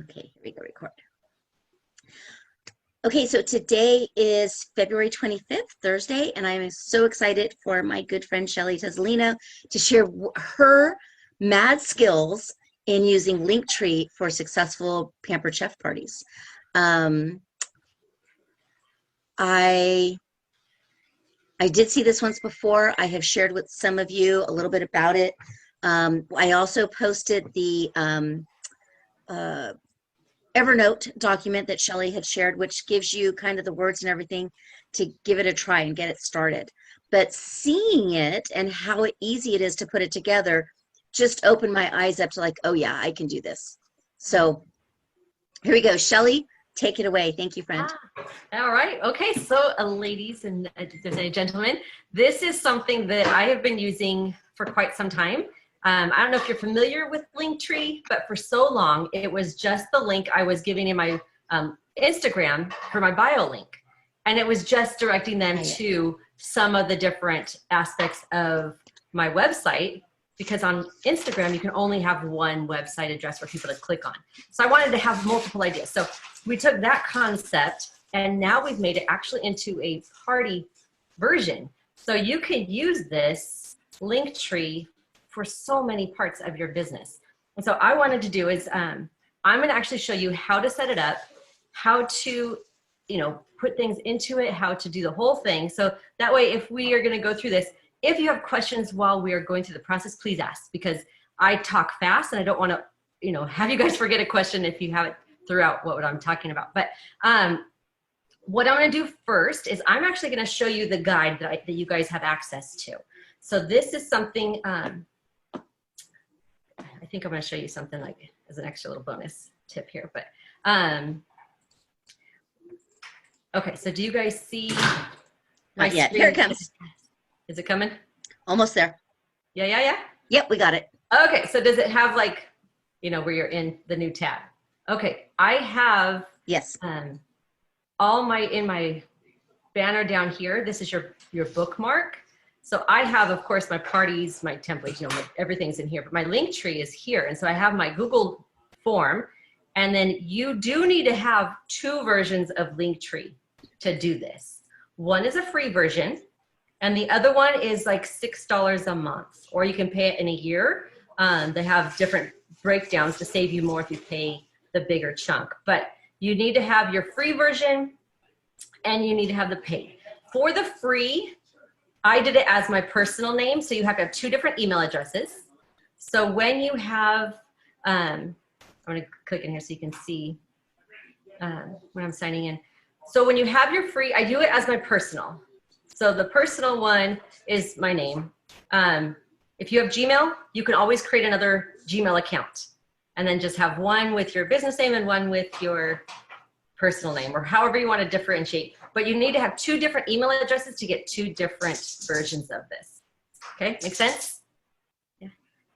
Okay, here we go, record. Okay, so today is February 25th, Thursday, and I'm so excited for my good friend Shelly Tezolino to share her mad skills in using Linktree for successful pampered chef parties. I did see this once before. I have shared with some of you a little bit about it. I also posted the Evernote document that Shelly had shared, which gives you kind of the words and everything to give it a try and get it started. But seeing it and how easy it is to put it together just opened my eyes up to like, oh yeah, I can do this. So here we go. Shelly, take it away. Thank you, friend. All right. Okay. So ladies and gentlemen, this is something that I have been using for quite some time. I don't know if you're familiar with Linktree, but for so long, it was just the link I was giving in my Instagram for my bio link. And it was just directing them to some of the different aspects of my website, because on Instagram, you can only have one website address for people to click on. So I wanted to have multiple ideas. So we took that concept and now we've made it actually into a party version. So you could use this Linktree for so many parts of your business. And so I wanted to do is, I'm gonna actually show you how to set it up, how to, put things into it, how to do the whole thing. So that way, if we are gonna go through this, if you have questions while we are going through the process, please ask, because I talk fast and I don't wanna, have you guys forget a question if you have it throughout what I'm talking about. But what I'm gonna do first is I'm actually gonna show you the guide that you guys have access to. So this is something, I think I'm going to show you something like as an extra little bonus tip here, but okay, so do you guys see my Not yet. screen? Here it comes. Is it coming? Almost there. Yeah. Yep, we got it. Okay, so does it have like, where you're in the new tab? Okay, I have yes. All in my banner down here. This is your bookmark. So I have, of course, my parties, my templates, everything's in here, but my Linktree is here. And so I have my Google form, and then you do need to have two versions of Linktree to do this. One is a free version, and the other one is like $6 a month, or you can pay it in a year. They have different breakdowns to save you more if you pay the bigger chunk. But you need to have your free version, and you need to have the paid. For the free, I did it as my personal name, so you have to have two different email addresses. So when you have, I'm gonna click in here so you can see when I'm signing in. So when you have your free, I do it as my personal. So the personal one is my name. If you have Gmail, you can always create another Gmail account and then just have one with your business name and one with your personal name, or however you want to differentiate. But you need to have two different email addresses to get two different versions of this. Okay, make sense? Yeah.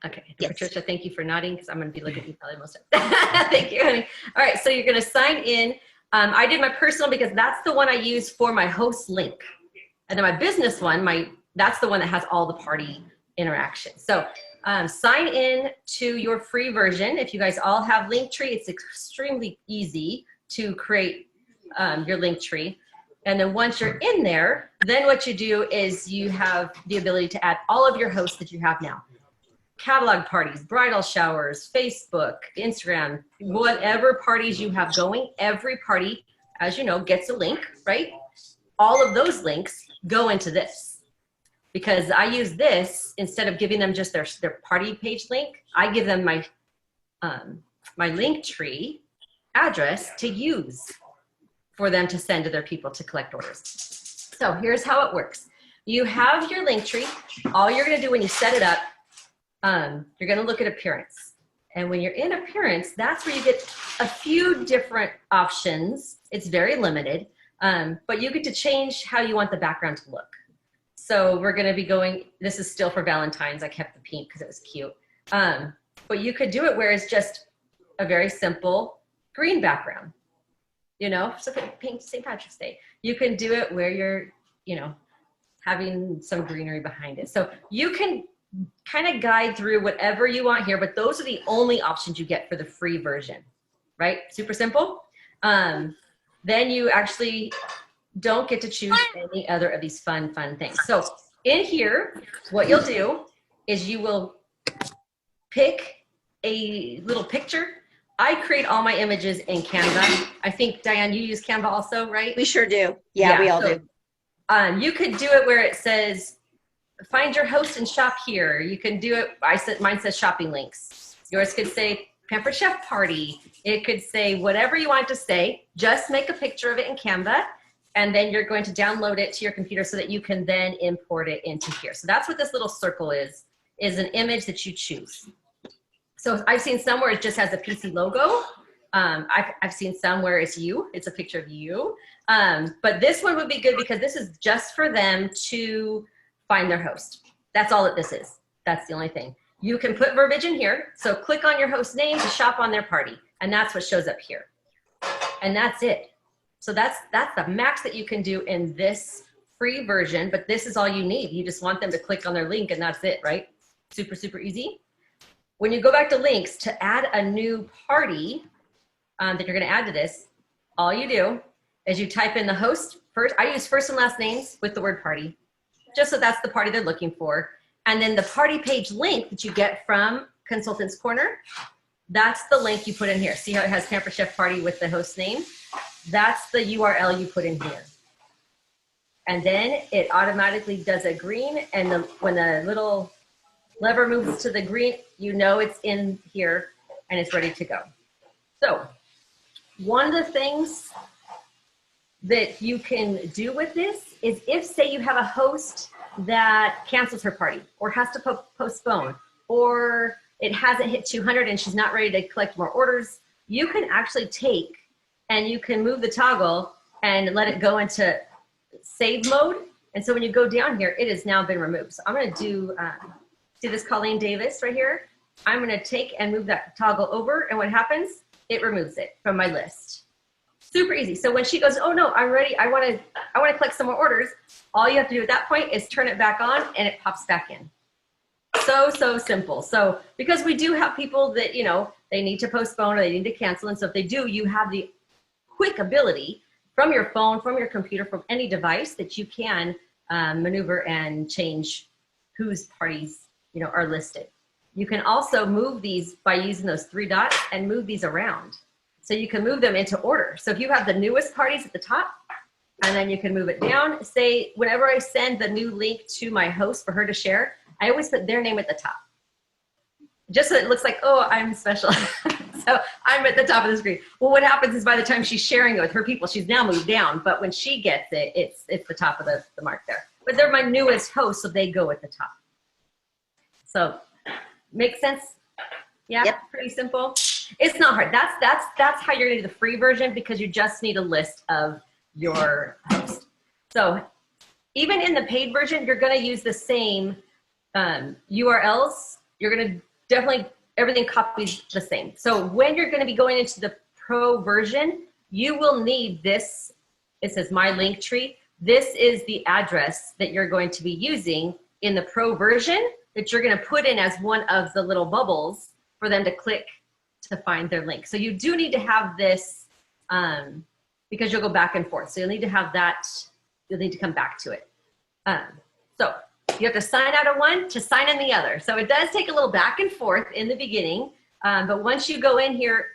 Okay. Yes. Patricia, thank you for nodding, because I'm going to be looking at you probably most of the time. Thank you, honey. All right, so you're going to sign in. I did my personal because that's the one I use for my host link, and then my business one, that's the one that has all the party interaction. So sign in to your free version. If you guys all have Linktree, it's extremely easy to create your Linktree. And then once you're in there, then what you do is you have the ability to add all of your hosts that you have now. Catalog parties, bridal showers, Facebook, Instagram, whatever parties you have going, every party, as you know, gets a link, right? All of those links go into this. Because I use this, instead of giving them just their party page link, I give them my Linktree address to use for them to send to their people to collect orders. So here's how it works. You have your Linktree. All you're gonna do when you set it up, you're gonna look at appearance. And when you're in appearance, that's where you get a few different options. It's very limited, but you get to change how you want the background to look. So we're gonna be going, this is still for Valentine's. I kept the pink because it was cute. But you could do it where it's just a very simple green background. So pink St. Patrick's Day. You can do it where you're, having some greenery behind it. So you can kind of guide through whatever you want here, but those are the only options you get for the free version. right? Super simple. Then you actually don't get to choose any other of these fun things. So in here, what you'll do is you will pick a little picture. I create all my images in Canva. I think, Diane, you use Canva also, right? We sure do. Yeah, we all do. You could do it where it says, find your host and shop here. You can do it, mine says shopping links. Yours could say Pampered Chef Party. It could say whatever you want to say. Just make a picture of it in Canva, and then you're going to download it to your computer so that you can then import it into here. So that's what this little circle is an image that you choose. So I've seen some where it just has a PC logo. I've seen some where it's a picture of you. But this one would be good because this is just for them to find their host. That's all that this is. That's the only thing. You can put verbiage in here. So click on your host name to shop on their party. And that's what shows up here. And that's it. So that's the max that you can do in this free version, but this is all you need. You just want them to click on their link and that's it, right? Super, super easy. When you go back to links to add a new party that you're gonna add to this, all you do is you type in the host first. I use first and last names with the word party, just so that's the party they're looking for. And then the party page link that you get from Consultants Corner, that's the link you put in here. See how it has Pampered Chef Party with the host name? That's the URL you put in here. And then it automatically does a green, and when the little lever moves to the green, you know it's in here and it's ready to go. So one of the things that you can do with this is if, say, you have a host that cancels her party or has to postpone, or it hasn't hit 200 and she's not ready to collect more orders, you can actually take and you can move the toggle and let it go into save mode. And so when you go down here, it has now been removed. So I'm going to do, see this Colleen Davis right here? I'm going to take and move that toggle over, and what happens? It removes it from my list. Super easy. So when she goes, oh no, I'm ready, I want to collect some more orders, all you have to do at that point is turn it back on and it pops back in. So simple. So because we do have people that, you know, they need to postpone or they need to cancel, and so if they do, you have the quick ability from your phone, from your computer, from any device that you can maneuver and change whose parties, you know, are listed. You can also move these by using those three dots and move these around. So you can move them into order. So if you have the newest parties at the top, and then you can move it down. Say, whenever I send the new link to my host for her to share, I always put their name at the top. Just so it looks like, oh, I'm special. So I'm at the top of the screen. Well, what happens is by the time she's sharing it with her people, she's now moved down. But when she gets it, it's the top of the mark there. But they're my newest hosts, so they go at the top. So, makes sense? Yeah, yep. Pretty simple. It's not hard. That's how you're gonna do the free version, because you just need a list of your host. So even in the paid version, you're gonna use the same URLs. You're gonna definitely, everything copies the same. So when you're gonna be going into the pro version, you will need this. It says my Linktree. This is the address that you're going to be using in the pro version that you're gonna put in as one of the little bubbles for them to click to find their link. So you do need to have this because you'll go back and forth. So you'll need to have that, you'll need to come back to it. So you have to sign out of one to sign in the other. So it does take a little back and forth in the beginning, but once you go in here,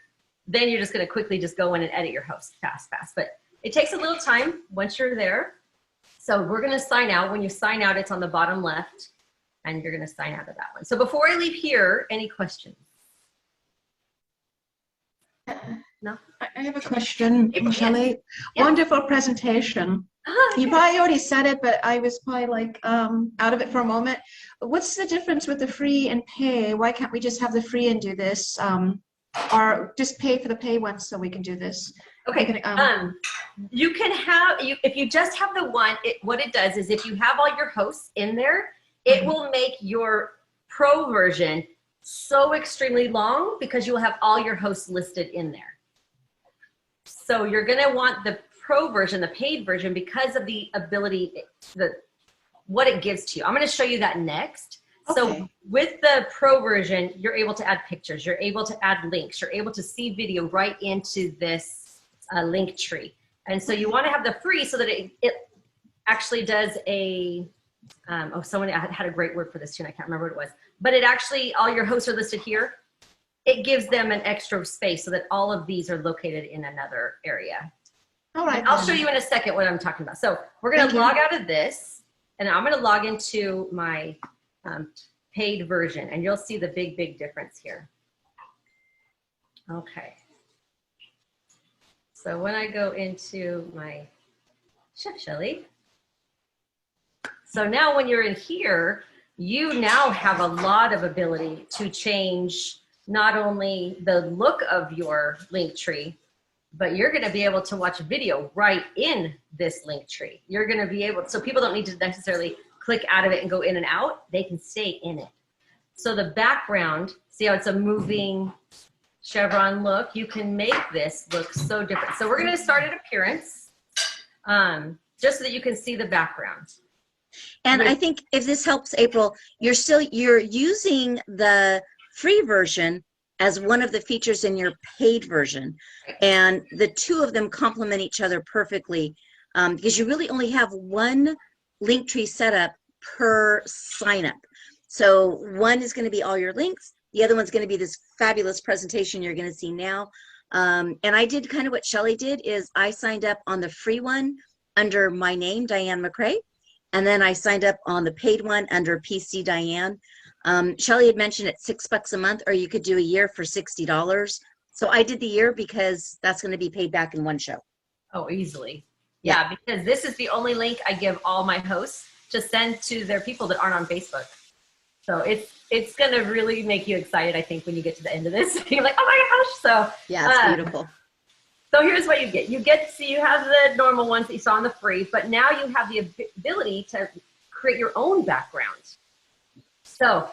then you're just gonna quickly just go in and edit your host fast. But it takes a little time once you're there. So we're gonna sign out. When you sign out, it's on the bottom left, and you're gonna sign out of that one. So before I leave here, any questions? No? I have a question, Shelley. Yeah. Wonderful presentation. You probably already said it, but I was probably like out of it for a moment. What's the difference with the free and pay? Why can't we just have the free and do this? Or just pay for the pay one so we can do this? Okay. You can have, if you just have the one, what it does is if you have all your hosts in there, it will make your pro version so extremely long because you will have all your hosts listed in there. So you're gonna want the pro version, the paid version, because of the ability, what it gives to you. I'm gonna show you that next. So with the pro version, you're able to add pictures, you're able to add links, you're able to see video right into this Linktree. And so you want to have the free so that it actually does a, someone had a great word for this too, and I can't remember what it was. But it actually, all your hosts are listed here. It gives them an extra space so that all of these are located in another area. All right. And I'll show you in a second what I'm talking about. So we're going to log out of this, and I'm going to log into my paid version, and you'll see the big difference here. Okay. So when I go into my Chef Shelly, so now when you're in here, you now have a lot of ability to change not only the look of your Linktree, but you're going to be able to watch video right in this Linktree. You're going to be able, so people don't need to necessarily click out of it and go in and out. They can stay in it. So the background, see how it's a moving chevron look? You can make this look so different. So we're going to start at appearance, just so that you can see the background. And I think if this helps, April, you're using the free version as one of the features in your paid version, and the two of them complement each other perfectly, because you really only have one Linktree setup per sign up. So one is going to be all your links, the other one's going to be this fabulous presentation you're going to see now. And I did kind of what Shelly did, is I signed up on the free one under my name, Diane McCrae, and then I signed up on the paid one under PC Diane. Shelly had mentioned it's $6 a month, or you could do a year for $60. So I did the year because that's going to be paid back in one show. Oh, easily. Yeah, because this is the only link I give all my hosts to send to their people that aren't on Facebook. So it's going to really make you excited, I think, when you get to the end of this. You're like, oh my gosh. So yeah, it's beautiful. So here's what you get. You have the normal ones that you saw on the free, but now you have the ability to create your own background. So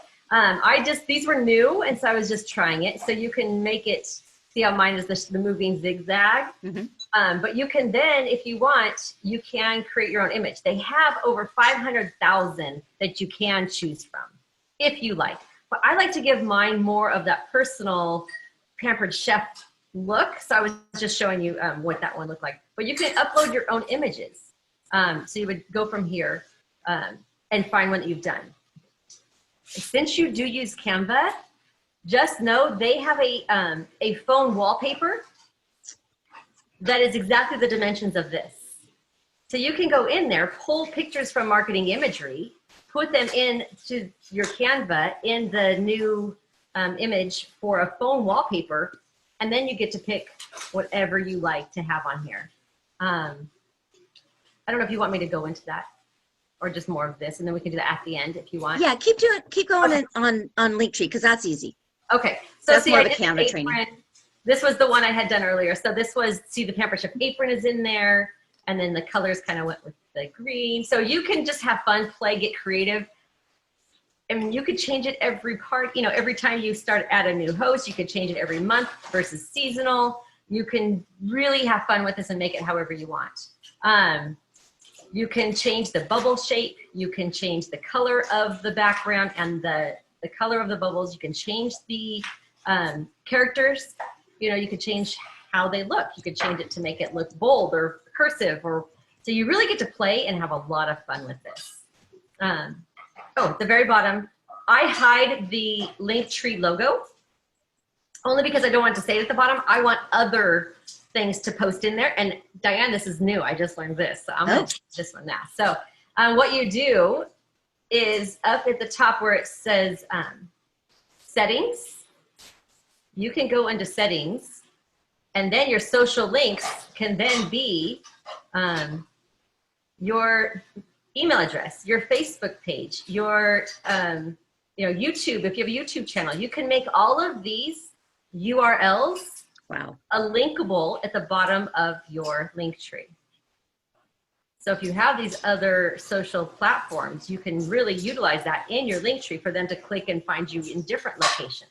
these were new, and so I was just trying it. So you can make it, see how mine is the moving zigzag. Mm-hmm. But you can then, if you want, you can create your own image. They have over 500,000 that you can choose from, if you like. But I like to give mine more of that personal pampered chef look. So I was just showing you what that one looked like. But you can upload your own images. So you would go from here and find one that you've done. Since you do use Canva, just know they have a phone wallpaper that is exactly the dimensions of this. So you can go in there, pull pictures from marketing imagery, put them into your Canva in the new image for a phone wallpaper, and then you get to pick whatever you like to have on here. I don't know if you want me to go into that, or just more of this, and then we can do that at the end if you want. Yeah, keep going okay. on Linktree, because that's easy. Okay, so that's see, more of a Canva training. This was the one I had done earlier. So this was, see, the Pampered Chef apron is in there, and then the colors kind of went with the green. So you can just have fun, play, get creative. And you could change it every time you add a new host, you could change it every month versus seasonal. You can really have fun with this and make it however you want. You can change the bubble shape. You can change the color of the background and the color of the bubbles. You can change the characters. You could change how they look. You could change it to make it look bold or cursive, so you really get to play and have a lot of fun with this. At the very bottom, I hide the Linktree logo only because I don't want it to stay at the bottom. I want other things to post in there. And Diane, this is new. I just learned this. So I'm going to change this one now. So what you do is up at the top where it says settings, you can go into settings, and then your social links can then be your email address, your Facebook page, your YouTube. If you have a YouTube channel, you can make all of these URLs a linkable at the bottom of your Linktree. So if you have these other social platforms, you can really utilize that in your Linktree for them to click and find you in different locations.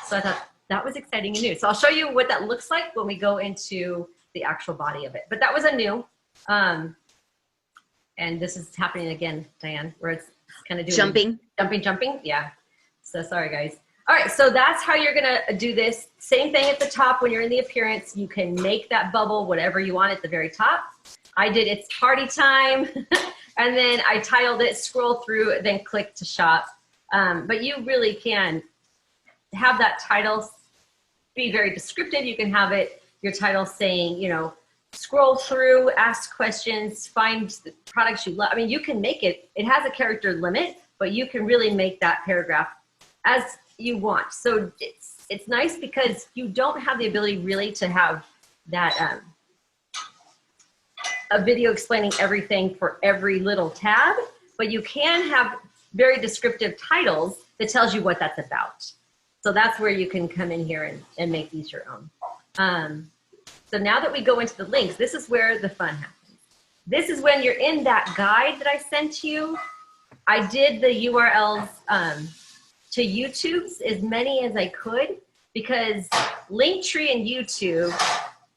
So I thought that was exciting and new. So I'll show you what that looks like when we go into the actual body of it. But that was a new. And this is happening again, Diane, where it's kind of doing jumping. Yeah. So sorry, guys. All right, so that's how you're gonna do this. Same thing at the top when you're in the appearance. You can make that bubble whatever you want at the very top. I did it's party time, and then I titled it, scroll through, then click to shop. But you really can have that title be very descriptive. You can have it, your title saying, scroll through, ask questions, find the products you love. I mean, you can make it, it has a character limit, but you can really make that paragraph as you want. So it's nice because you don't have the ability really to have that a video explaining everything for every little tab, but you can have very descriptive titles that tells you what that's about. So that's where you can come in here and make these your own. So now that we go into the links, this is where the fun happens. This is when you're in that guide that I sent you. I did the URLs to YouTube's, as many as I could, because Linktree and YouTube,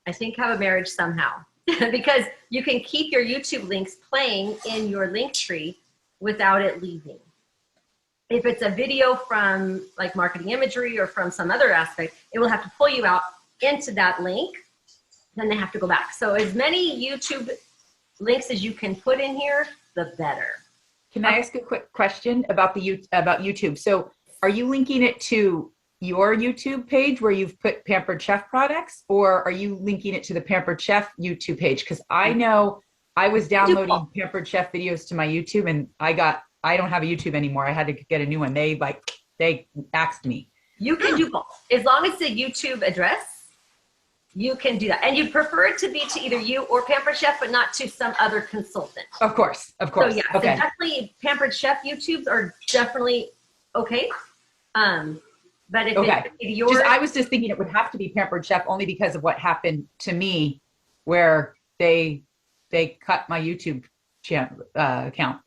I think, have a marriage somehow. Because you can keep your YouTube links playing in your Linktree without it leaving. If it's a video from like marketing imagery or from some other aspect, it will have to pull you out into that link, then they have to go back. So as many YouTube links as you can put in here, the better. Can I ask a quick question about YouTube? So are you linking it to your YouTube page where you've put Pampered Chef products, or are you linking it to the Pampered Chef YouTube page? Because I know I was downloading Pampered Chef videos to my YouTube, and I don't have a YouTube anymore. I had to get a new one. They axed me. You can do both. As long as it's a YouTube address, you can do that. And you'd prefer it to be to either you or Pampered Chef, but not to some other consultant. Of course. So yeah, okay. So definitely Pampered Chef YouTubes are definitely okay. But if it's yours, I was just thinking it would have to be Pampered Chef only because of what happened to me, where they cut my YouTube account.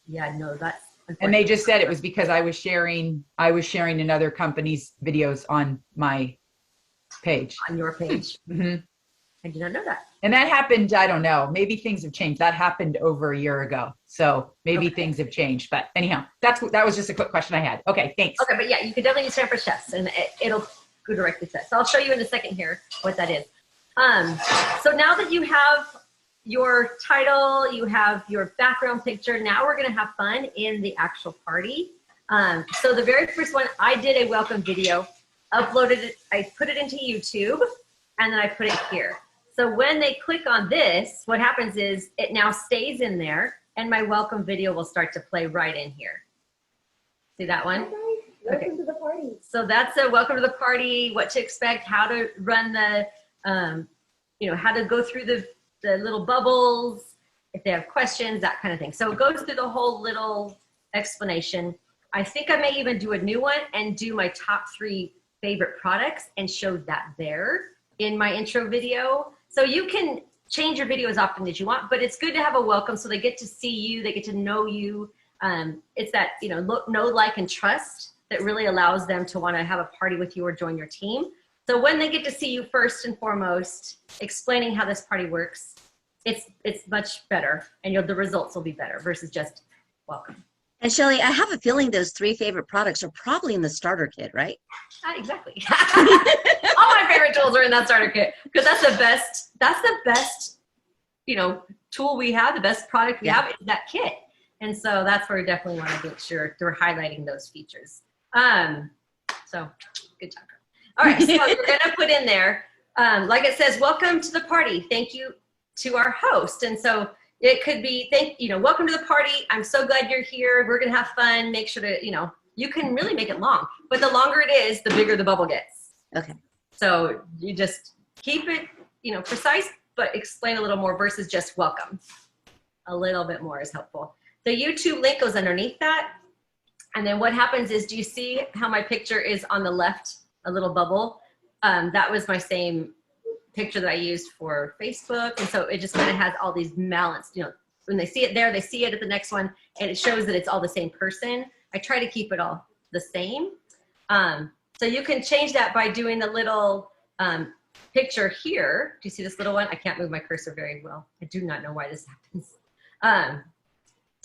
Yeah, no, that's. And they just said it was because I was sharing another company's videos on my page. On your page. Mm-hmm. I did not know that. And that happened, I don't know, maybe things have changed. That happened over a year ago. So maybe things have changed. But anyhow, that was just a quick question I had. Okay, thanks. Okay, but yeah, you could definitely use Pampered Chefs and it'll go directly to it. So I'll show you in a second here what that is. So now that you have your title, you have your background picture, now we're gonna have fun in the actual party. So the very first one, I did a welcome video, uploaded it, I put it into YouTube, and then I put it here. So when they click on this, what happens is it now stays in there, and my welcome video will start to play right in here. See that one? Welcome to the party. So that's a welcome to the party, what to expect, how to run the, how to go through the little bubbles, if they have questions, that kind of thing. So it goes through the whole little explanation. I think I may even do a new one and do my top 3 favorite products and show that there in my intro video. So you can change your video as often as you want, but it's good to have a welcome so they get to see you, they get to know you. It's that, know, like, and trust that really allows them to want to have a party with you or join your team. So when they get to see you first and foremost, explaining how this party works, it's much better, and the results will be better versus just welcome. And Shelly, I have a feeling those 3 favorite products are probably in the starter kit, right? Exactly. All my favorite tools are in that starter kit because that's the best, tool we have, the best product we have is that kit. And so that's where we definitely want to make sure they're highlighting those features. So good job. All right, so we're gonna put in there, like it says, welcome to the party. Thank you to our host. And so it could be, welcome to the party. I'm so glad you're here. We're gonna have fun. Make sure to, you can really make it long, but the longer it is, the bigger the bubble gets. Okay. So you just keep it, precise, but explain a little more versus just welcome. A little bit more is helpful. The YouTube link goes underneath that. And then what happens is, do you see how my picture is on the left, a little bubble? That was my same picture that I used for Facebook. And so it just kind of has all these balanced, when they see it there, they see it at the next one, and it shows that it's all the same person. I try to keep it all the same. So you can change that by doing the little picture here. Do you see this little one? I can't move my cursor very well. I do not know why this happens.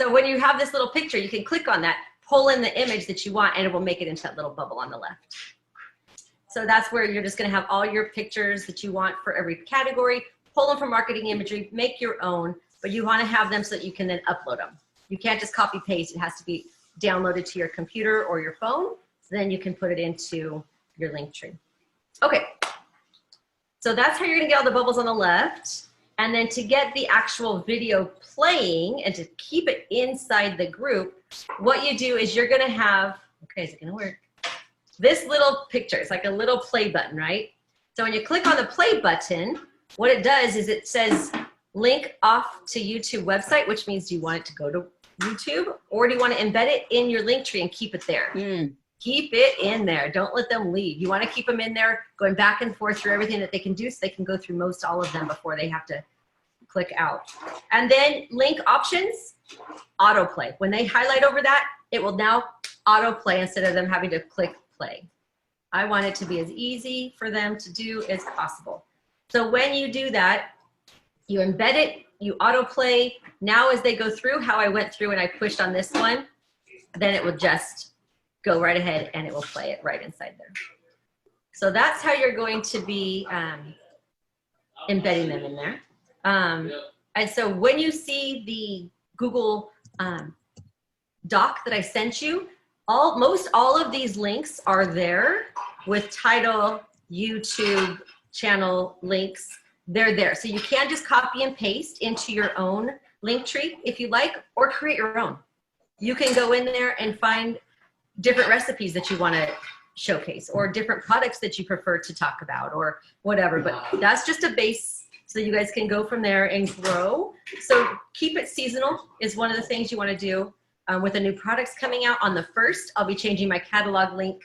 So when you have this little picture, you can click on that, pull in the image that you want, and it will make it into that little bubble on the left. So that's where you're just going to have all your pictures that you want for every category, pull them from marketing imagery, make your own, but you want to have them so that you can then upload them. You can't just copy paste. It has to be downloaded to your computer or your phone. So then you can put it into your Linktree. Okay. So that's how you're going to get all the bubbles on the left. And then to get the actual video playing and to keep it inside the group, what you do is you're going to have, okay, is it going to work? This little picture, it's like a little play button, right? So when you click on the play button, what it does is it says link off to YouTube website, which means do you want it to go to YouTube, or do you want to embed it in your Linktree and keep it there? Keep it in there. Don't let them leave. You want to keep them in there, going back and forth through everything that they can do so they can go through most all of them before they have to click out. And then link options, autoplay. When they highlight over that, it will now autoplay instead of them having to click play. I want it to be as easy for them to do as possible. So when you do that, you embed it, you autoplay. Now as they go through, how I went through and I pushed on this one, then it will just go right ahead and it will play it right inside there. So that's how you're going to be embedding them in there. And so when you see the Google doc that I sent you, most all of these links are there with title, YouTube, channel links. They're there. So you can just copy and paste into your own Linktree if you like, or create your own. You can go in there and find different recipes that you want to showcase or different products that you prefer to talk about or whatever. But that's just a base so you guys can go from there and grow. So keep it seasonal is one of the things you want to do. With the new products coming out on the 1st, I'll be changing my catalog link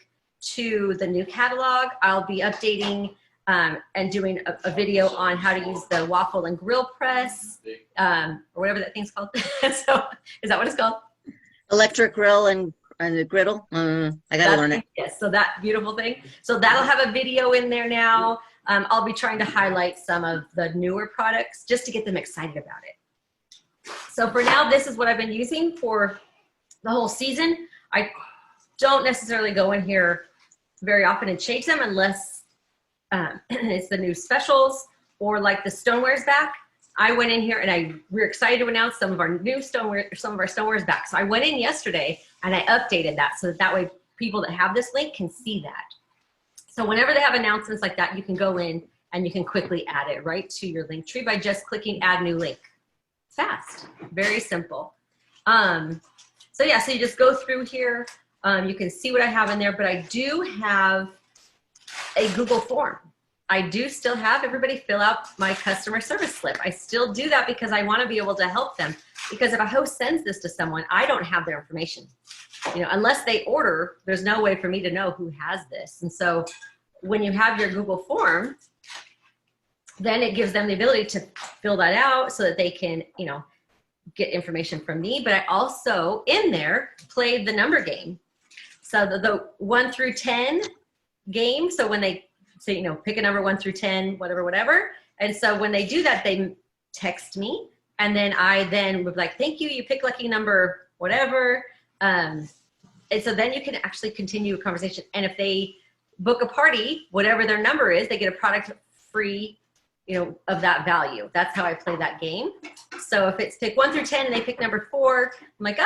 to the new catalog. I'll be updating and doing a video on how to use the waffle and grill press, or whatever that thing's called. So is that what it's called? Electric grill and the griddle. I gotta learn it. Yes, so that beautiful thing. So that'll have a video in there now. I'll be trying to highlight some of the newer products just to get them excited about it. So for now, this is what I've been using for the whole season. I don't necessarily go in here very often and change them unless it's the new specials or like the stoneware's back. I went in here and we're excited to announce some of our new stoneware, some of our stoneware's back. So I went in yesterday and I updated that so that way people that have this link can see that. So whenever they have announcements like that, you can go in and you can quickly add it right to your Linktree by just clicking add new link. Fast, very simple. So yeah, so you just go through here. You can see what I have in there, but I do have a Google form. I do still have everybody fill out my customer service slip. I still do that because I want to be able to help them. Because if a host sends this to someone, I don't have their information. You know, unless they order, there's no way for me to know who has this. And so when you have your Google form, then it gives them the ability to fill that out so that they can, you know, get information from me. But I also, in there, played the number game. So the 1 through 10 game. So when they say, you know, pick a number 1 through 10, whatever. And so when they do that, they text me. And then I then would be like, thank you, you pick lucky number, whatever. And so then you can actually continue a conversation. And if they book a party, whatever their number is, they get a product free, you know, of that value. That's how I play that game. So if it's pick 1 through 10 and they pick number 4, I'm like,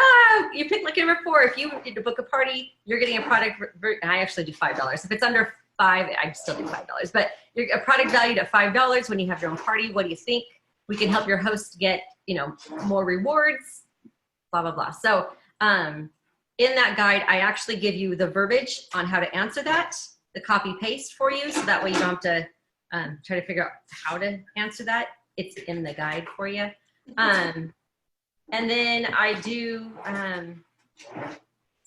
you pick lucky number 4. If you need to book a party, you're getting a product, and I actually do $5. If it's under 5, I still do $5. But you're a product valued at $5 when you have your own party. What do you think? We can help your host get, you know, more rewards, blah, blah, blah. So in that guide, I actually give you the verbiage on how to answer that, the copy paste for you. So that way you don't have to try to figure out how to answer that. It's in the guide for you. And then I do,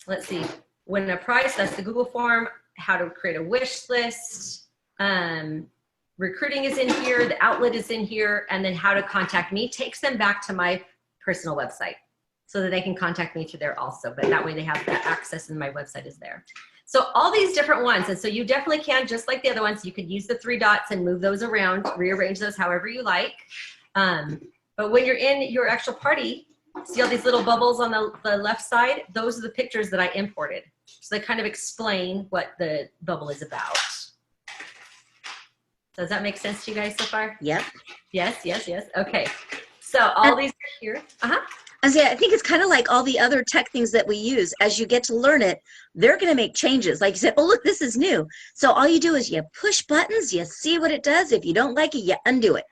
let's see, win a prize, that's the Google form, how to create a wish list, recruiting is in here, the outlet is in here, and then how to contact me takes them back to my personal website so that they can contact me through there also. But that way they have that access and my website is there. So all these different ones, and so you definitely can, just like the other ones, you could use the 3 dots and move those around, rearrange those however you like. But when you're in your actual party, See all these little bubbles on the left side? Those are the pictures that I imported. So they kind of explain what the bubble is about. Does that make sense to you guys so far? Yep. Yes, yes, yes. Okay. So all these are here. I think it's kind of like all the other tech things that we use. As you get to learn it, they're going to make changes. Like you said, oh, look, this is new. So all you do is you push buttons, you see what it does. If you don't like it, you undo it.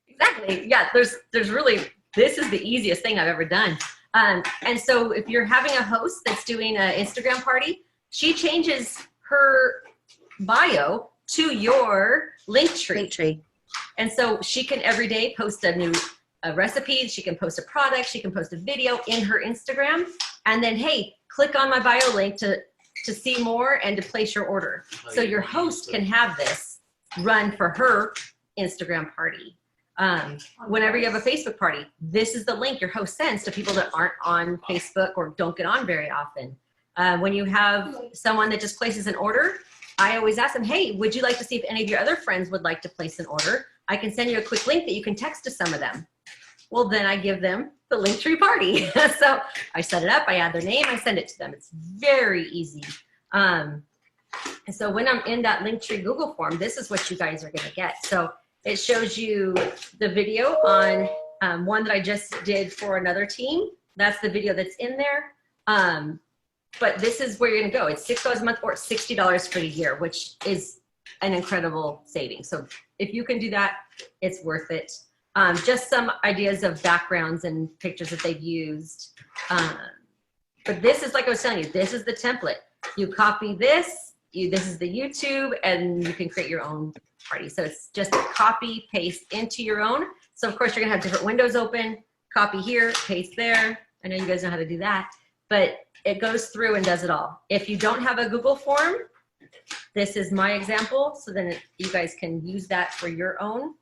Exactly. Yeah, there's really, this is the easiest thing I've ever done. And so if you're having a host that's doing an Instagram party, she changes her bio to your Linktree. And so she can every day post a new recipe, she can post a product, she can post a video in her Instagram, and then, hey, click on my bio link to see more and to place your order. So your host can have this run for her Instagram party. Whenever you have a Facebook party, this is the link your host sends to people that aren't on Facebook or don't get on very often. When you have someone that just places an order, I always ask them, hey, would you like to see if any of your other friends would like to place an order? I can send you a quick link that you can text to some of them. Well, then I give them the Linktree party. So I set it up, I add their name, I send it to them. It's very easy. And so when I'm in that Linktree Google form, this is what you guys are gonna get. So it shows you the video on one that I just did for another team. That's the video that's in there. But this is where you're gonna go. It's $6 a month or $60 for the year, which is an incredible savings. So if you can do that, it's worth it. Just some ideas of backgrounds and pictures that they've used. But this is, like I was telling you, this is the template. You copy this, this is the YouTube, and you can create your own party. So it's just a copy, paste into your own. So of course you're gonna have different windows open, copy here, paste there. I know you guys know how to do that, but it goes through and does it all. If you don't have a Google form, this is my example. So then you guys can use that for your own.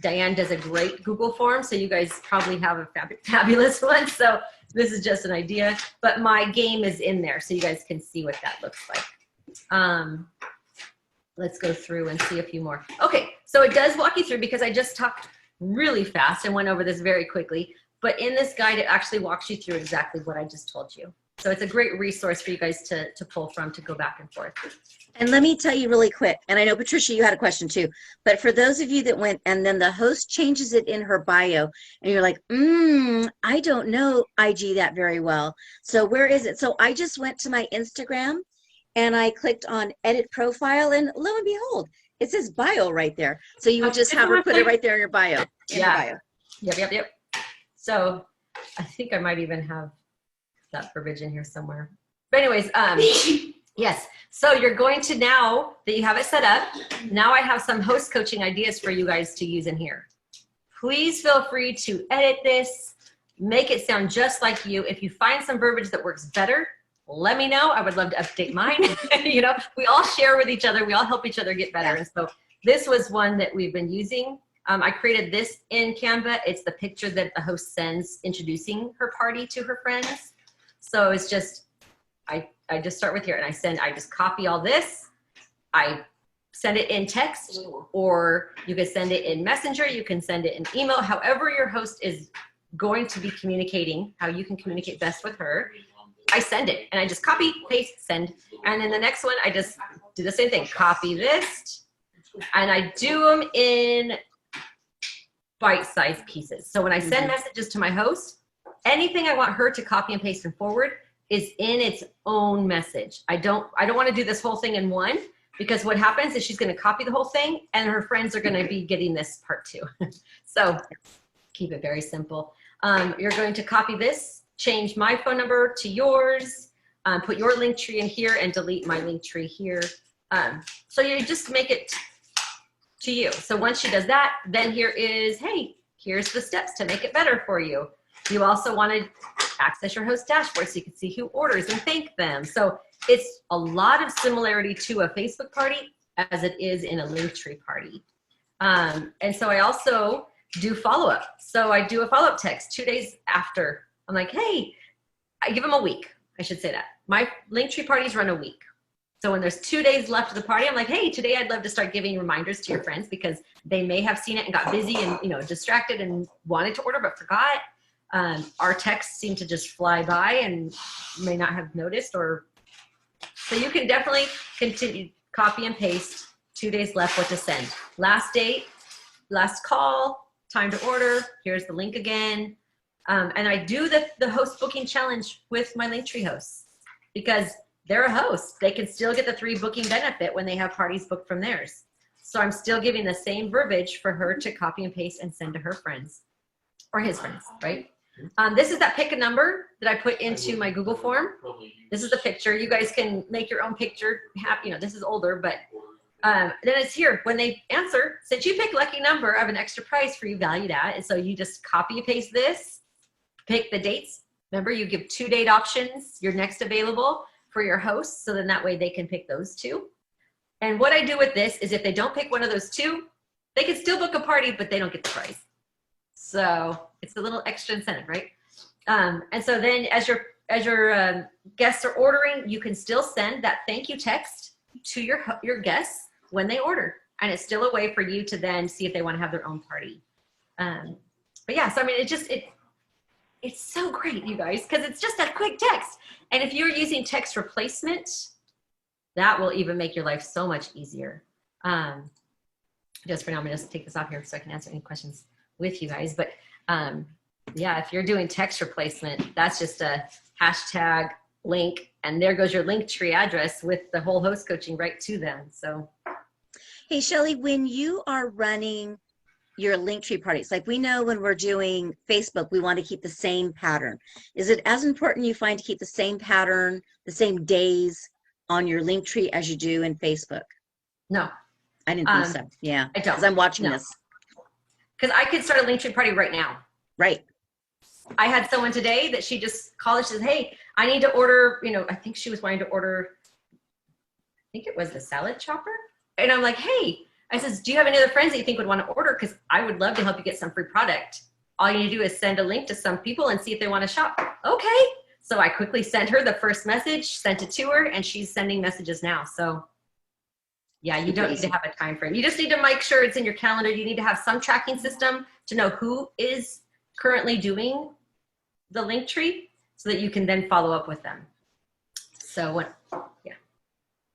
Diane does a great Google form, so you guys probably have a fabulous one. So this is just an idea, but my game is in there so you guys can see what that looks like. Let's go through and see a few more. Okay, so it does walk you through, because I just talked really fast and went over this very quickly, but in this guide, it actually walks you through exactly what I just told you. So it's a great resource for you guys to pull from, to go back and forth. And let me tell you really quick, and I know, Patricia, you had a question too, but for those of you that went and then the host changes it in her bio, and you're like, I don't know IG that very well. So where is it? So I just went to my Instagram and I clicked on edit profile, and lo and behold, it says bio right there. So you would just have her put it right there in your bio. Yeah. Yep. So I think I might even have that verbiage in here somewhere. But anyways, yes. So you're going to, now that you have it set up, now I have some host coaching ideas for you guys to use in here. Please feel free to edit this, make it sound just like you. If you find some verbiage that works better, let me know. I would love to update mine. You know, we all share with each other. We all help each other get better. And so this was one that we've been using. I created this in Canva. It's the picture that the host sends introducing her party to her friends. So it's just, I just start with here and I just copy all this. I send it in text, or you can send it in Messenger. You can send it in email, however your host is going to be communicating, how you can communicate best with her. I send it and I just copy, paste, send. And then the next one, I just do the same thing. Copy this, and I do them in bite-sized pieces. So when I send messages to my host, anything I want her to copy and paste and forward is in its own message. I don't want to do this whole thing in one, because what happens is she's going to copy the whole thing and her friends are going to be getting this part too. So keep it very simple. You're going to copy this, change my phone number to yours, put your Linktree in here and delete my Linktree here. So you just make it to you. So once she does that, then here is, hey, here's the steps to make it better for you. You also want to access your host dashboard so you can see who orders and thank them. So it's a lot of similarity to a Facebook party as it is in a Linktree party. And so I also do follow-up. So I do a follow-up text 2 days after. I'm like, hey, I give them a week. I should say that. My Linktree parties run a week. So when there's 2 days left of the party, I'm like, hey, today I'd love to start giving reminders to your friends, because they may have seen it and got busy and, you know, distracted and wanted to order but forgot. Our texts seem to just fly by and may not have noticed, or so you can definitely continue, copy and paste, 2 days left, what to send. Last date, last call, time to order, here's the link again. And I do the host booking challenge with my Linktree hosts because they're a host. They can still get the 3 booking benefit when they have parties booked from theirs. So I'm still giving the same verbiage for her to copy and paste and send to her friends or his friends, right? This is that pick a number that I put into my Google form. This is the picture. You guys can make your own picture. This is older, but then it's here. When they answer, since you pick lucky number, I have an extra prize for you valued at. And so you just copy and paste this, pick the dates. Remember, you give 2 date options, your next available for your hosts. So then that way they can pick those 2. And what I do with this is if they don't pick one of those 2, they can still book a party, but they don't get the prize. So it's a little extra incentive, right? And so then as your guests are ordering, you can still send that thank you text to your guests when they order. And it's still a way for you to then see if they want to have their own party. But yeah, so I mean, it's so great, you guys, because it's just a quick text. And if you're using text replacement, that will even make your life so much easier. Just for now, I'm gonna just take this off here so I can answer any questions with you guys. But yeah, if you're doing text replacement, that's just a hashtag link, and there goes your Linktree address with the whole host coaching right to them. So, Hey, Shelly, when you are running your Linktree parties, like we know when we're doing Facebook, we want to keep the same pattern. Is it as important you find to keep the same pattern, the same days on your Linktree as you do in Facebook? no, I didn't think so. Yeah, I don't. because I'm watching No. this. Because I could start a Linktree party right now. Right. I had someone today that she just called and she says, hey, I need to order, I think she was wanting to order, I think it was the salad chopper. And I'm like, hey, I says, do you have any other friends that you think would want to order? Because I would love to help you get some free product. All you need to do is send a link to some people and see if they want to shop. Okay. So I quickly sent her the first message, sent it to her, and she's sending messages now. So yeah, you don't need to have a time frame. You just need to make sure it's in your calendar. You need to have some tracking system to know who is currently doing the Linktree so that you can then follow up with them. So yeah.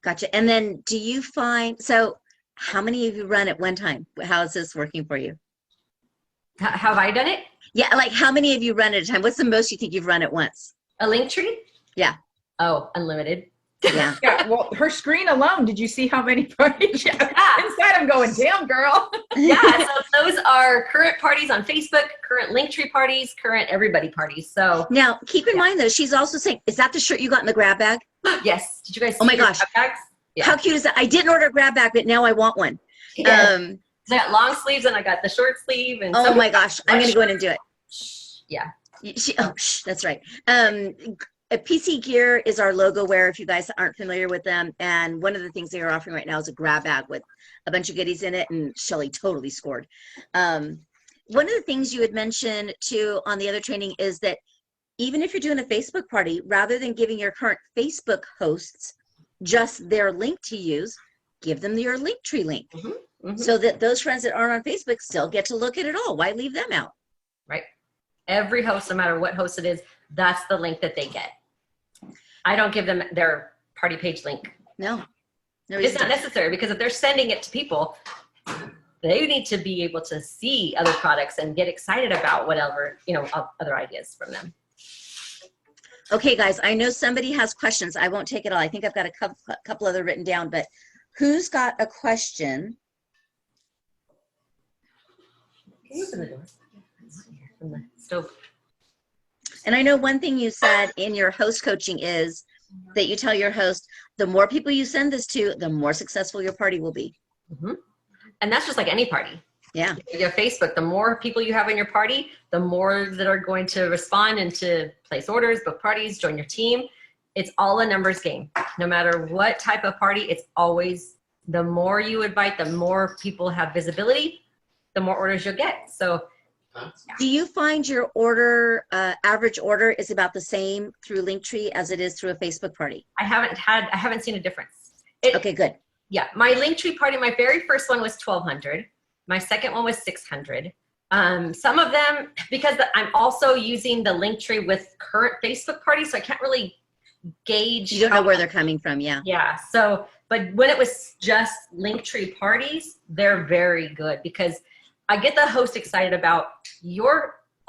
Gotcha. And then do you find, so how many of you run at one time? How is this working for you? Have I done it? Yeah, like how many of you run at a time? What's the most you think you've run at once? A Linktree? Yeah. Oh, unlimited. Yeah. Yeah, well, her screen alone, did you see how many parties? Yeah. Yeah. Inside, I'm going, damn, girl. Yeah, so those are current parties on Facebook, current Linktree parties, current everybody parties. So Now, keep in mind though, she's also saying, is that the shirt you got in the grab bag? yes, did you guys see Oh my your gosh. bags? Yeah. How cute is that? I didn't order a grab bag, but now I want one. Yes. I got long sleeves and I got the short sleeve. And Oh my gosh, I'm going to go in and do it. Yeah. That's right. PC Gear is our logo wear, if you guys aren't familiar with them. And one of the things they are offering right now is a grab bag with a bunch of goodies in it. And Shelly totally scored. One of the things you had mentioned too on the other training is that even if you're doing a Facebook party, rather than giving your current Facebook hosts just their link to use, give them your Linktree link. Mm-hmm. So that those friends that aren't on Facebook still get to look at it all. Why leave them out? Right. Every host, no matter what host it is, that's the link that they get. I don't give them their party page link. No. It's not necessary because if they're sending it to people, they need to be able to see other products and get excited about whatever, other ideas from them. Okay, guys, I know somebody has questions. I won't take it all. I think I've got a couple other written down, but who's got a question? Can you open the door? From the stove. And I know one thing you said in your host coaching is that you tell your host, the more people you send this to, the more successful your party will be. Mm-hmm. And that's just like any party. Yeah. Your Facebook, the more people you have in your party, the more that are going to respond and to place orders, book parties, join your team. It's all a numbers game. No matter what type of party, it's always the more you invite, the more people have visibility, the more orders you'll get. So do you find your order, average order is about the same through Linktree as it is through a Facebook party? I haven't seen a difference. Okay, good. Yeah, my Linktree party, my very first one was 1,200. My second one was 600. Some of them, because I'm also using the Linktree with current Facebook parties, so I can't really gauge. You don't know where they're coming from, yeah. Yeah. So, but when it was just Linktree parties, they're very good because I get the host excited about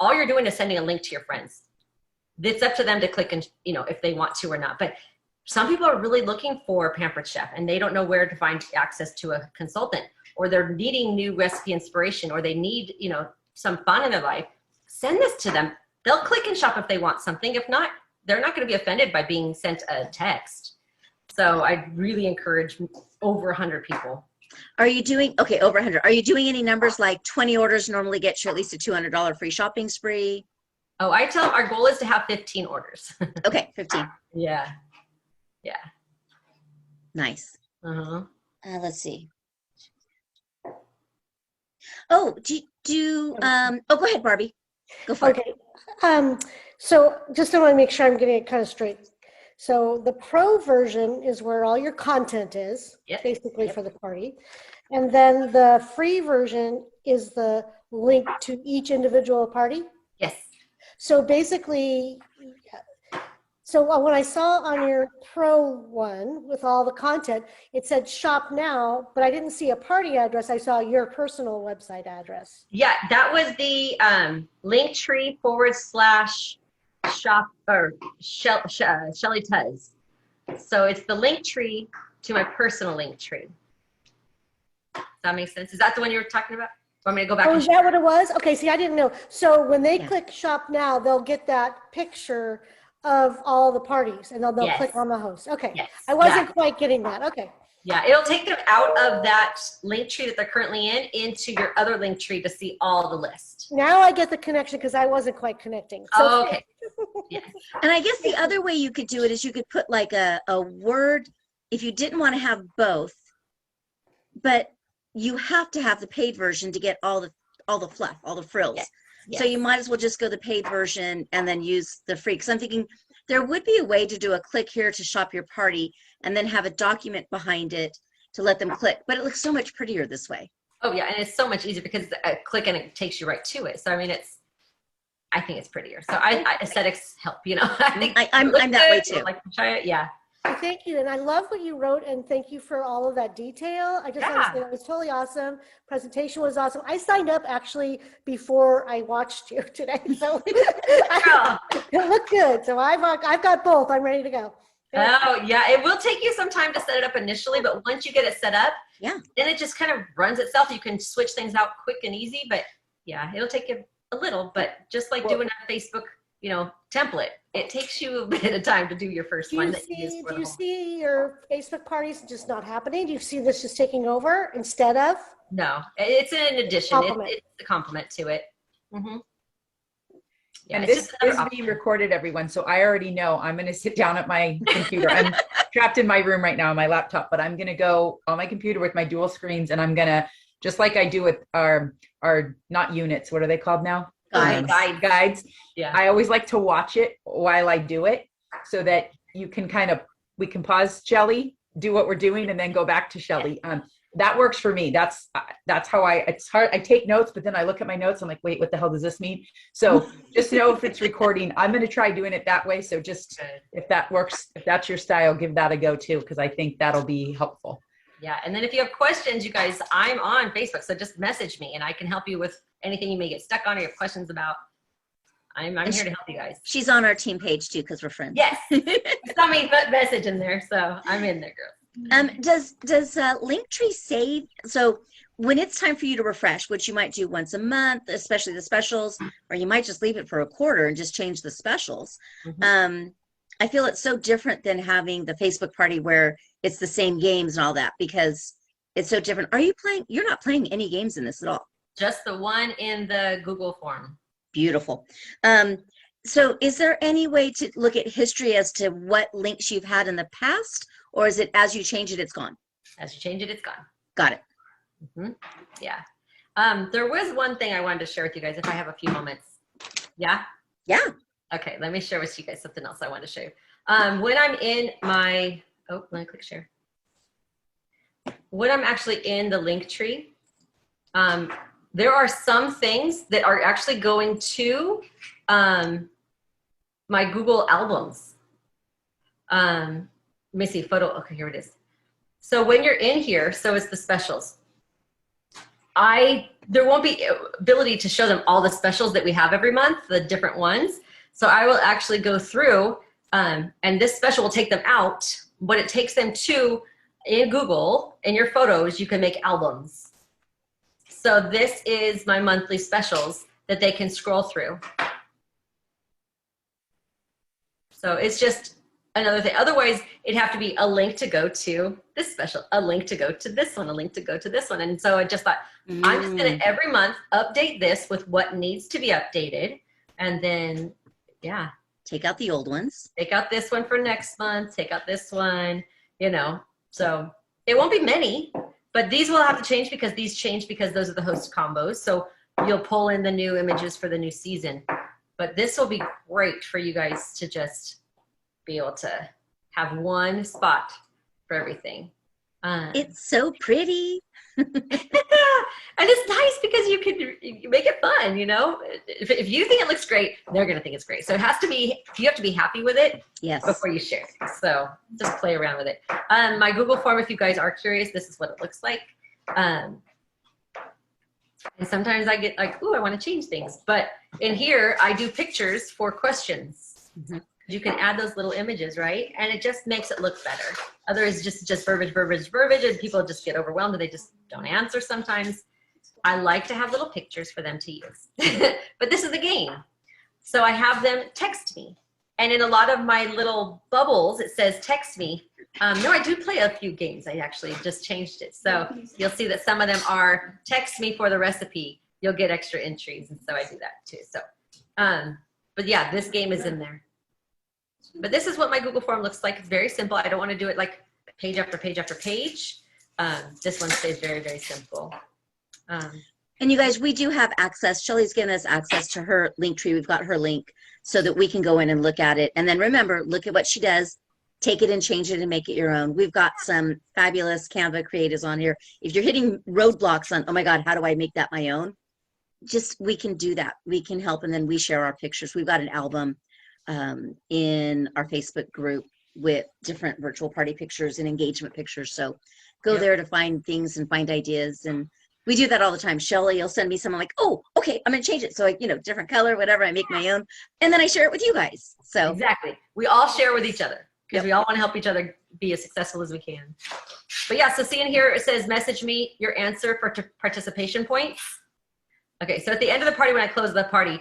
all you're doing is sending a link to your friends. It's up to them to click and, if they want to or not. But some people are really looking for Pampered Chef and they don't know where to find access to a consultant, or they're needing new recipe inspiration, or they need, some fun in their life. Send this to them. They'll click and shop if they want something. If not, they're not going to be offended by being sent a text. So I really encourage over 100 people. Are you doing, okay, over 100. Are you doing any numbers like 20 orders normally get you at least a $200 free shopping spree? Oh, I tell them our goal is to have 15 orders. Okay, 15. Yeah. Yeah. Nice. Uh-huh. Let's see. Oh, go ahead, Barbie. Go for it. Okay. So just I want to make sure I'm getting it kind of straight. So the pro version is where all your content is, Yep. basically for the party. And then the free version is the link to each individual party. Yes. So basically, so when I saw on your pro one with all the content, it said shop now, but I didn't see a party address. I saw your personal website address. Yeah, that was the Linktree /shop or Shelly Tuz. So it's the Linktree to my personal Linktree. Does that make sense? Is that the one you were talking about? Want me to go back? Oh, is that what it was? Okay, see, I didn't know. So when they Yeah. click shop now, they'll get that picture of all the parties and they'll Yes. click on the host. Okay. Yes. I wasn't quite getting that. Okay. Yeah, it'll take them out of that Linktree that they're currently in into your other Linktree to see all the list. Now I get the connection because I wasn't quite connecting. So Oh, okay. Yes. And I guess the other way you could do it is you could put like a word, if you didn't want to have both, but you have to have the paid version to get all the fluff, all the frills. Yes. So you might as well just go the paid version and then use the free. Because I'm thinking there would be a way to do a click here to shop your party and then have a document behind it to let them click. But it looks so much prettier this way. Oh yeah, and it's so much easier because a click and it takes you right to it. So I mean, I think it's prettier. So aesthetics help, I think I'm that way too. Like to try it, yeah. thank you. And I love what you wrote and thank you for all of that detail. I just want to say that was totally awesome. Presentation was awesome. I signed up actually before I watched you today. So it looked good. So I've got both. I'm ready to go. Oh yeah, it will take you some time to set it up initially, but once you get it set up, Yeah. then it just kind of runs itself. You can switch things out quick and easy, but yeah, it'll take you a little, but just like doing a Facebook, template, it takes you a bit of time to do your first one. Do you see your Facebook parties just not happening? Do you see this just taking over instead of? No, it's an addition. Compliment. It's a compliment to it. Mm-hmm. Yeah, And it's this just another is option. being recorded, everyone. So I already know I'm going to sit down at my computer. I'm trapped in my room right now on my laptop, but I'm going to go on my computer with my dual screens, and I'm going to, just like I do with our not units. What are they called now? Guides. Guides. Yeah. I always like to watch it while I do it so that you can we can pause Shelly, do what we're doing, and then go back to Shelly. That works for me. That's how it's hard. I take notes, but then I look at my notes. I'm like, wait, what the hell does this mean? So just know if it's recording, I'm going to try doing it that way. So just if that works, if that's your style, give that a go too, because I think that'll be helpful. Yeah. And then if you have questions, you guys, I'm on Facebook. So just message me and I can help you with anything you may get stuck on or you have questions about. I'm here to help you guys. She's on our team page too, because we're friends. Yes. You saw me put message in there. So I'm in there, girl. Does Linktree save? So when it's time for you to refresh, which you might do once a month, especially the specials, or you might just leave it for a quarter and just change the specials. Mm-hmm. I feel it's so different than having the Facebook party where it's the same games and all that because it's so different. Are you playing? You're not playing any games in this at all. Just the one in the Google form. Beautiful. So is there any way to look at history as to what links you've had in the past? Or is it as you change it, it's gone? As you change it, it's gone. Got it. Mm-hmm. Yeah. There was one thing I wanted to share with you guys if I have a few moments. Yeah? Yeah. Okay, let me share with you guys something else I wanted to show you. When I'm in my, let me click share. When I'm actually in the Linktree, there are some things that are actually going to my Google albums. Let me see, photo, okay, here it is. So when you're in here, so it's the specials. There won't be ability to show them all the specials that we have every month, the different ones. So I will actually go through, and this special will take them out. What it takes them to in Google, in your photos, you can make albums. So this is my monthly specials that they can scroll through. So it's just another thing. Otherwise, it'd have to be a link to go to this special, a link to go to this one, a link to go to this one. And so I just thought, I'm just gonna every month update this with what needs to be updated. And then, yeah. Take out the old ones. Take out this one for next month, take out this one, you know. So it won't be many, but these will have to change because these change because those are the host combos. So you'll pull in the new images for the new season. But this will be great for you guys to just be able to have one spot for everything. It's so pretty. And it's nice because you make it fun, you know. If you think it looks great, they're gonna think it's great. So it has to be, you have to be happy with it before you share it. So just play around with it. My Google form, if you guys are curious, this is what it looks like. And sometimes I get like, ooh, I want to change things. But in here, I do pictures for questions. You can add those little images, right? And it just makes it look better. Otherwise, just verbiage, and people just get overwhelmed and they just don't answer sometimes. I like to have little pictures for them to use. But this is the game. So I have them text me. And in a lot of my little bubbles, it says text me. No, I do play a few games. I actually just changed it. So you'll see that some of them are text me for the recipe. You'll get extra entries. And so I do that too. So, but yeah, this game is in there. But this is what my Google form looks like. It's very simple. I don't want to do it like page after page after page. This one stays very, very simple. And you guys, we do have access. Shelly's given us access to her Linktree. We've got her link so that we can go in and look at it. And then remember, look at what she does. Take it and change it and make it your own. We've got some fabulous Canva creatives on here. If you're hitting roadblocks on, oh my God, how do I make that my own? Just, we can do that. We can help. And then we share our pictures. We've got an album in our Facebook group with different virtual party pictures and engagement pictures. So go there to find things and find ideas. And we do that all the time. Shelly will send me something like, oh, okay, I'm going to change it. So, different color, whatever, I make my own. And then I share it with you guys. So exactly. We all share with each other because we all want to help each other be as successful as we can. But yeah, so see in here, it says, message me your answer for participation points. Okay, so at the end of the party, when I close the party,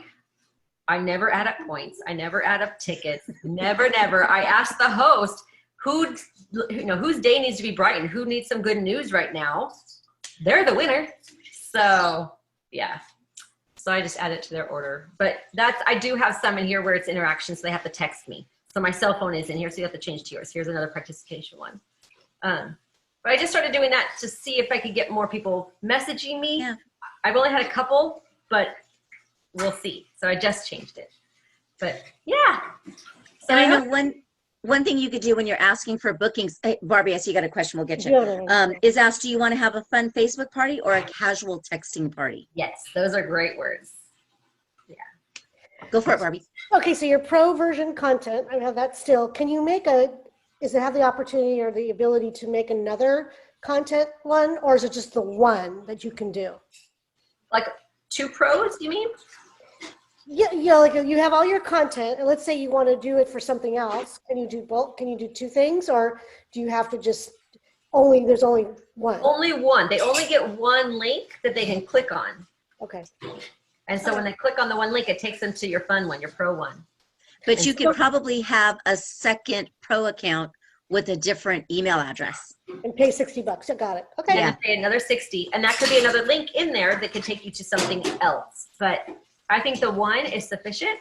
I never add up points. I never add up tickets. Never. I ask the host whose day needs to be brightened, who needs some good news right now. They're the winner. So yeah. So I just add it to their order. But I do have some in here where it's interaction, so they have to text me. So my cell phone is in here, so you have to change to yours. Here's another participation one. But I just started doing that to see if I could get more people messaging me. Yeah. I've only had a couple, but we'll see. So I just changed it. But yeah. So and I know one thing you could do when you're asking for bookings, hey, Barbie, I see you got a question, we'll get you, is ask, do you want to have a fun Facebook party or a casual texting party? Yes, those are great words. Yeah. Go for it, Barbie. Okay, so your pro version content, I have that still. Can you does it have the opportunity or the ability to make another content one, or is it just the one that you can do? Like 2 pros, you mean? Yeah, like you have all your content, and let's say you want to do it for something else. Can you do both? Can you do 2 things, or do you have to just there's only one? Only one. They only get one link that they can click on. Okay. And so when they click on the one link, it takes them to your fun one, your pro one. But you could probably have a second pro account with a different email address. And pay $60. I got it. Okay. Yeah. Pay another 60, and that could be another link in there that could take you to something else. But I think the one is sufficient.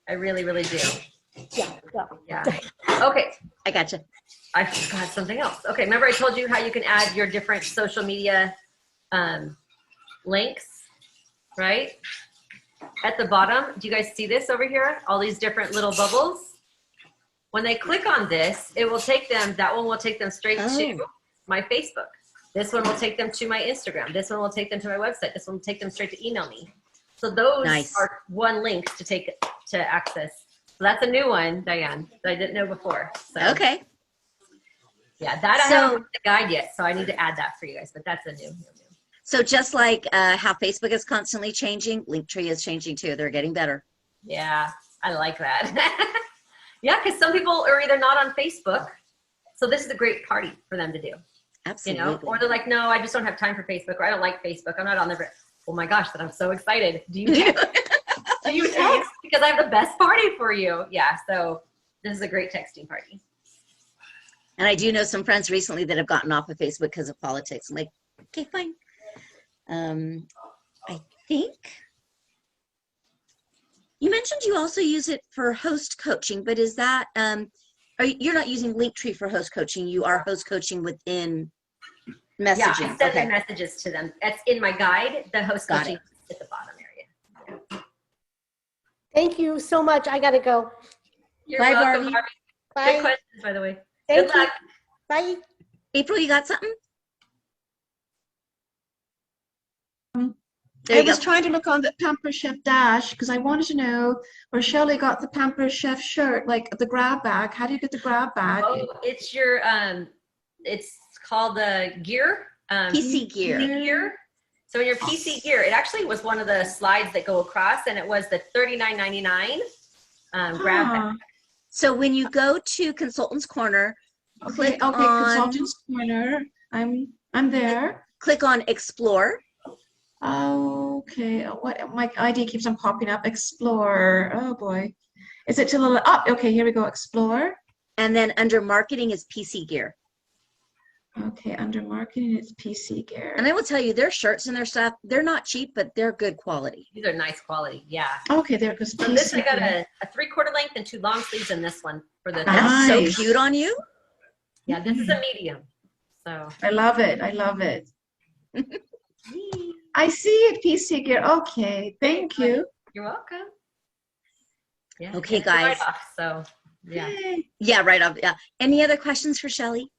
I really, really do. Yeah. Okay. I gotcha. I forgot something else. Okay. Remember I told you how you can add your different social media links, right? At the bottom, do you guys see this over here? All these different little bubbles. When they click on this, it will take them, that one will take them straight to my Facebook. This one will take them to my Instagram. This one will take them to my website. This one will take them straight to email me. So those are one links to access. So that's a new one, Diane, that I didn't know before. So, Okay. Yeah, that I haven't put the guide yet, so I need to add that for you guys, but that's a new. So just like how Facebook is constantly changing, Linktree is changing too. They're getting better. Yeah, I like that. Yeah, because some people are either not on Facebook, so this is a great party for them to do. Absolutely. You know, or they're like, no, I just don't have time for Facebook, or I don't like Facebook. I'm not on there. Oh my gosh, then I'm so excited. Do you text? Do you text? Because I have the best party for you. Yeah, so this is a great texting party. And I do know some friends recently that have gotten off of Facebook because of politics. I'm like, okay, fine. I think you mentioned you also use it for host coaching, but is that, you're not using Linktree for host coaching. You are host coaching within messaging. Yeah, I send the messages to them. That's in my guide. The host coaching is at the bottom area. Thank you so much. I gotta go. You're Bye, welcome, Barbie. Bye. Good questions, by the way. Thank Good you. luck. Bye. April, you got something? There I you was go. trying to look on the Pamper Chef Dash because I wanted to know where Shelley got the Pamper Chef shirt, like the grab bag. How do you get the grab bag? Oh, it's your it's called the gear. PC gear. Gear. So in your PC gear, it actually was one of the slides that go across, and it was the $39.99 grab bag. So when you go to Consultant's Corner, click on Consultant's Corner. I'm there. Click on Explore. Okay, what my ID keeps on popping up. Explore. Oh boy, is it to the up? Okay, here we go. Explore. And then under Marketing is PC gear. Okay, under marketing it's PC gear. And I will tell you, their shirts and their stuff, they're not cheap, but they're good quality. These are nice quality. Yeah. Okay, there goes So PC. this I got gear. a 3/4 length and 2 long sleeves in this one for the. That's Nice. so cute on you. Yeah, this is a medium. So. I love it. I love it. I see it, PC gear. Okay, thank you. You're welcome. Yeah. Okay, it's a guys. write-off, so yeah. Yay. Yeah, right off. Yeah. Any other questions for Shelley?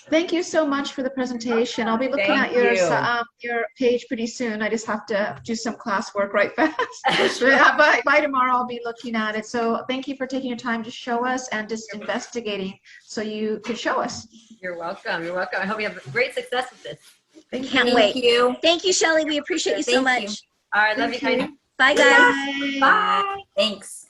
Thank you so much for the presentation. I'll be looking Thank at your page pretty soon. I just have to do some classwork right fast. by tomorrow, I'll be looking at it. So thank you for taking your time to show us and just investigating so you could show us. You're welcome. You're welcome. I hope you have great success with this. Can't wait. you. Thank you, Shelley. We appreciate you so Thank much. you. All right. Love you Thank guys. you. Bye, guys. Bye. Bye. Thanks.